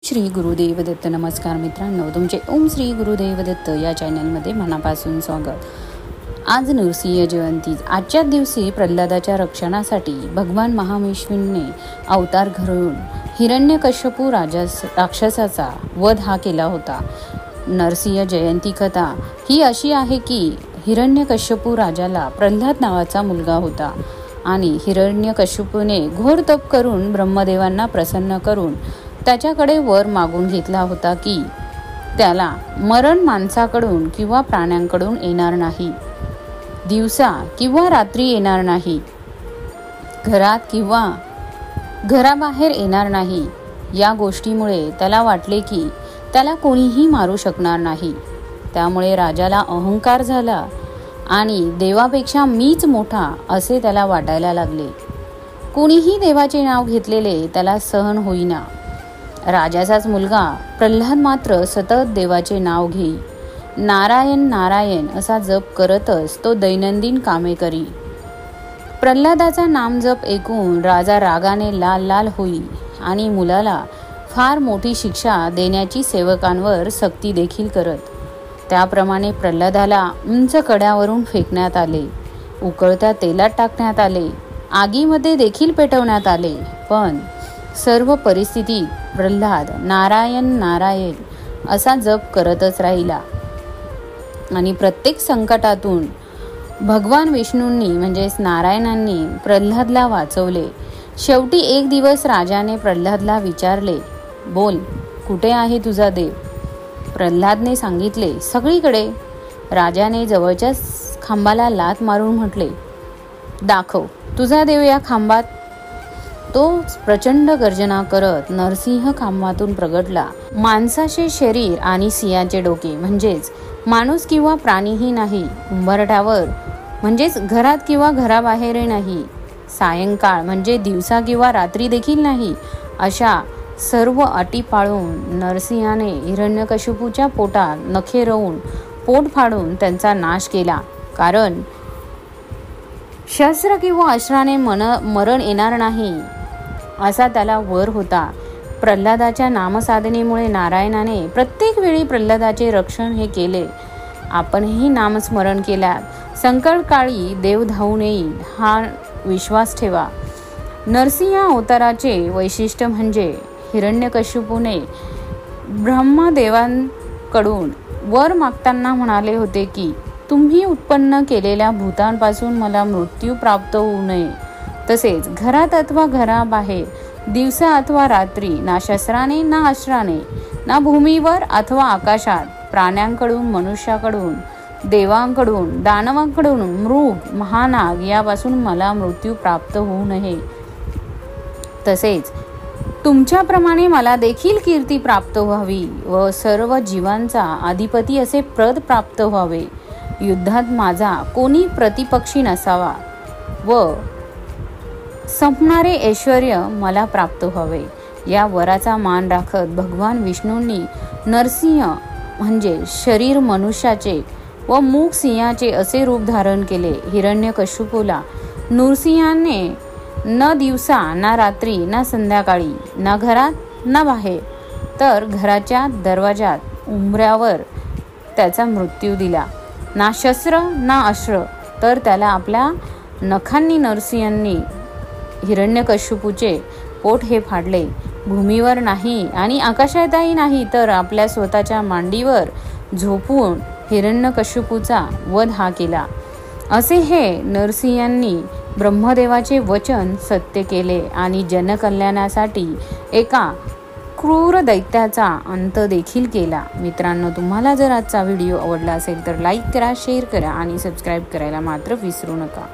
श्री गुरुदेव दत्त. नमस्कार मित्रांनो, तुमचे ओम श्री गुरुदेव दत्त या चॅनलमध्ये मनापासून स्वागत. आज नरसिंह जयंती. आजच्या दिवशी प्रल्हादाच्या रक्षणासाठी भगवान महाविष्णूने अवतार घडवून हिरण्यकश्यपू राक्षसाचा वध हा केला होता. नरसिंह जयंती कथा ही अशी आहे की हिरण्यकश्यपू राजाला प्रल्हाद नावाचा मुलगा होता आणि हिरण्यकश्यपूने घोर तप करून ब्रह्मदेवांना प्रसन्न करून त्याच्याकडे वर मागून घेतला होता की त्याला मरण माणसाकडून किंवा प्राण्यांकडून येणार नाही, दिवसा किंवा रात्री येणार नाही, घरात किंवा घराबाहेर येणार नाही. या गोष्टीमुळे त्याला वाटले की त्याला कोणीही मारू शकणार नाही. त्यामुळे राजाला अहंकार झाला आणि देवापेक्षा मीच मोठा असे त्याला वाटायला लागले. कोणीही देवाचे नाव घेतलेले त्याला सहन होईना. राजाचाच मुलगा प्रल्हाद मात्र सतत देवाचे नाव घेई. नारायण नारायण असा जप करतच तो दैनंदिन कामे करी. प्रल्हादाचा नामजप ऐकून राजा रागाने लाल लाल होई आणि मुलाला फार मोठी शिक्षा देण्याची सेवकांवर सक्ती देखील करत. त्याप्रमाणे प्रल्हादाला उंच कड्यावरून फेकण्यात आले, उकळत्या तेलात टाकण्यात आले, आगीमध्ये देखील पेटवण्यात आले. पण सर्व परिस्थितीत प्रल्हाद नारायण नारायण असा जप करतच राहिला आणि प्रत्येक संकटातून भगवान विष्णूंनी म्हणजेच नारायणांनी प्रल्हादला वाचवले. शेवटी एक दिवस राजाने प्रल्हादला विचारले, बोल, कुठे आहे तुझा देव? प्रल्हादने सांगितले, सगळीकडे. राजाने जवळच्याच खांबाला लाथ मारून म्हटले, दाखव तुझा देव या खांबात. तो प्रचंड गर्जना करत नरसिंह खांबातून प्रगटला. माणसाचे शरीर आणि सिंहाचे डोके म्हणजेच माणूस किंवा प्राणीही नाही, उंबरठ्यावर म्हणजेच घरात किंवा घराबाहेरही नाही, सायंकाळ म्हणजे दिवसा किंवा रात्री देखील नाही, अशा सर्व अटी पाळून नरसिंहाने हिरण्यकश्यपूच्या पोटात नखे रोवून पोट फाडून त्यांचा नाश केला. कारण शस्त्र किंवा अस्त्राने मरण येणार नाही असा त्याला वर होता. प्रल्हादाच्या नामसाधनेमुळे नारायणाने प्रत्येक वेळी प्रल्हादाचे रक्षण हे केले. आपणही नामस्मरण केल्यास संकटकाळी देव धावून येईल हा विश्वास ठेवा. नरसिंह अवताराचे वैशिष्ट्य म्हणजे हिरण्यकश्यपूने ब्रह्मदेवांकडून वर मागताना म्हणाले होते की तुम्ही उत्पन्न केलेल्या भूतांपासून मला मृत्यू प्राप्त होऊ नये. तसेच घरात अथवा घराबाहेर, दिवसा अथवा रात्री, ना शस्त्राने ना अस्त्राने, ना भूमीवर अथवा आकाशात, प्राण्यांकडून, मनुष्याकडून, देवांकडून, दानवांकडून, मृग, महानाग यापासून मला मृत्यू प्राप्त होऊ नये. तसेच तुमच्याप्रमाणे मला देखील कीर्ती प्राप्त व्हावी व सर्व जीवांचा अधिपती असे पद प्राप्त व्हावे. युद्धात माझा कोणी प्रतिपक्षी नसावा व संपणारे ऐश्वर्य मला प्राप्त व्हावे. या वराचा मान राखत भगवान विष्णूंनी नरसिंह म्हणजे शरीर मनुष्याचे व मूग सिंहाचे असे रूप धारण केले. हिरण्यकश्यपूला नरसिंहाने न दिवसा ना रात्री ना संध्याकाळी, ना घरात ना बाहेर, तर घराच्या दरवाजात उंबऱ्यावर त्याचा मृत्यू दिला. ना शस्त्र ना अस्त्र, तर त्याला आपल्या नखांनी नरसिंहांनी हिरण्यकश्यपूचे पोट हे फाडले. भूमीवर नाही आणि आकाशातही नाही, तर आपल्या स्वतःच्या मांडीवर झोपून हिरण्यकश्यपूचा वध हा केला. असे हे नरसिंहांनी ब्रह्मदेवाचे वचन सत्य केले आणि जनकल्याणासाठी एका क्रूर दैत्याचा अंत देखील केला. मित्रांनो, तुम्हाला जर आजचा व्हिडिओ आवडला असेल तर लाईक करा, शेअर करा आणि सबस्क्राईब करायला मात्र विसरू नका.